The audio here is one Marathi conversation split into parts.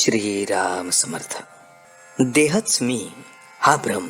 श्रीराम समर्थ. देहच मी हा भ्रम.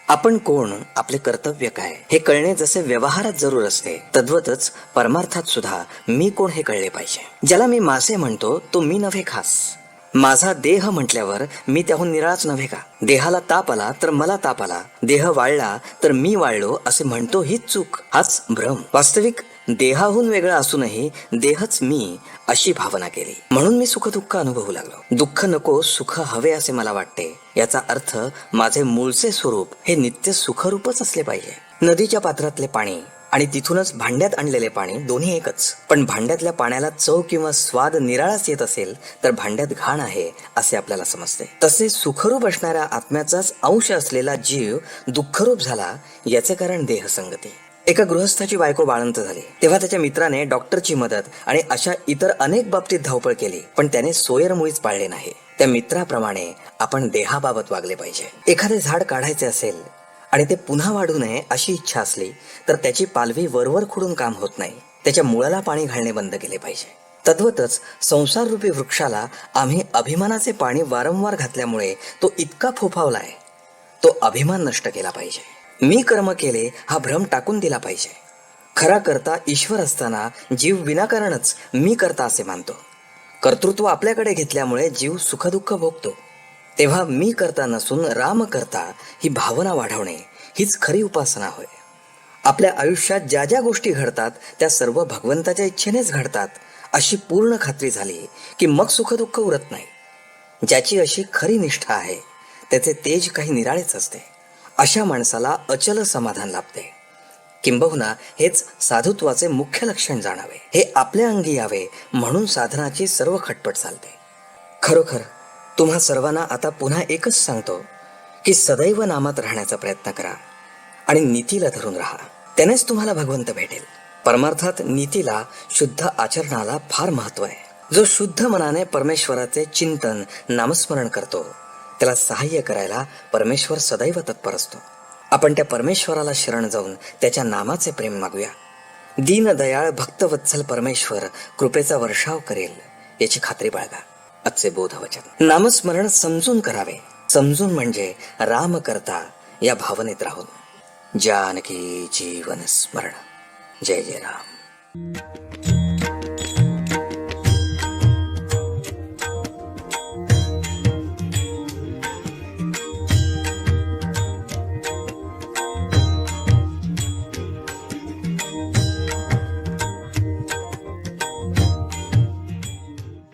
आपण कोण, आपले कर्तव्य काय हे कळणे जसे व्यवहारात जरूर असते, तद्वतच परमार्थात सुद्धा मी कोण हे कळले पाहिजे. ज्याला मी मासे म्हणतो तो मी नव्हे खास. माझा देह म्हटल्यावर मी त्याहून निराळाच नव्हे का? देहाला ताप आला तर मला ताप आला, देह वाळला तर मी वाळलो असे म्हणतो हीच चूक, हाच भ्रम. वास्तविक देहाहून वेगळा असूनही देहच मी अशी भावना केली, म्हणून मी सुख दुःख अनुभवू लागलो. दुःख नको सुख हवे असे मला वाटते. याचा अर्थ माझे मूळचे स्वरूप हे नित्य सुखरूपच असले पाहिजे. नदीच्या पात्रातले पाणी आणि तिथूनच भांड्यात आणलेले पाणी दोन्ही एकच. पण भांड्यातल्या पाण्याला चव किंवा स्वाद निराळाच येत असेल तर भांड्यात घाण आहे असे आपल्याला समजते. तसे सुखरूप असणाऱ्या आत्म्याचाच अंश असलेला जीव दुःखरूप झाला, याचे कारण देहसंगती. एका गृहस्थाची बायको बाळंत झाली तेव्हा त्याच्या मित्राने डॉक्टरची मदत आणि अशा इतर अनेक बाबतीत धावपळ केली, पण त्याने सोयर मुळीच पाळले नाही. त्या मित्राप्रमाणे आपण देहाबाबत वागले पाहिजे. एखादे झाड काढायचे असेल आणि ते पुन्हा वाढू नये अशी इच्छा असली तर त्याची पालवी वरवर खुडून काम होत नाही. त्याच्या मुळाला पाणी घालणे बंद केले पाहिजे. तद्वतच संसार रूपी वृक्षाला आम्ही अभिमानाचे पाणी वारंवार घातल्यामुळे तो इतका फोफावलाय. तो अभिमान नष्ट केला पाहिजे. मी कर्म केले हा भ्रम टाकून दिला पाहिजे. खरा करता ईश्वर असताना जीव विनाकारणच मी करता असे मानतो. कर्तृत्व आपल्याकडे घेतल्यामुळे जीव सुखदुःख भोगतो. तेव्हा मी करता नसून राम करता ही भावना वाढवणे हीच खरी उपासना होय. आपल्या आयुष्यात ज्या ज्या गोष्टी घडतात त्या सर्व भगवंताच्या इच्छेनेच घडतात अशी पूर्ण खात्री झाली की मग सुखदुःख उरत नाही. ज्याची अशी खरी निष्ठा आहे त्याचे तेज काही निराळेच असते. अशा माणसाला अचल समाधान लाभते. किंबहुना हेच साधुत्वाचे मुख्य लक्षण जाणावे. हे आपल्या अंगी यावे म्हणून साधनाची सर्व खटपट चालते. खरोखर तुम्हा सर्वांना आता पुन्हा एकच सांगतो की सदैव नामात राहण्याचा प्रयत्न करा आणि नीतीला धरून राहा. त्यानेच तुम्हाला भगवंत भेटेल. परमार्थात नीतीला, शुद्ध आचरणाला फार महत्व आहे. जो शुद्ध मनाने परमेश्वराचे चिंतन, नामस्मरण करतो त्याला सहाय्य करायला परमेश्वर सदैव तत्पर असतो. आपण त्या परमेश्वराला शरण जाऊन त्याच्या नामाचे प्रेम मागूया. दीनदयाळ भक्तवत्सल परमेश्वर कृपेचा वर्षाव करेल याची खात्री बाळगा. आजचे बोधवचन. नामस्मरण समजून करावे. समजून म्हणजे राम करता या भावनेत राहून. जानकी जीवन स्मरण. जय जय राम.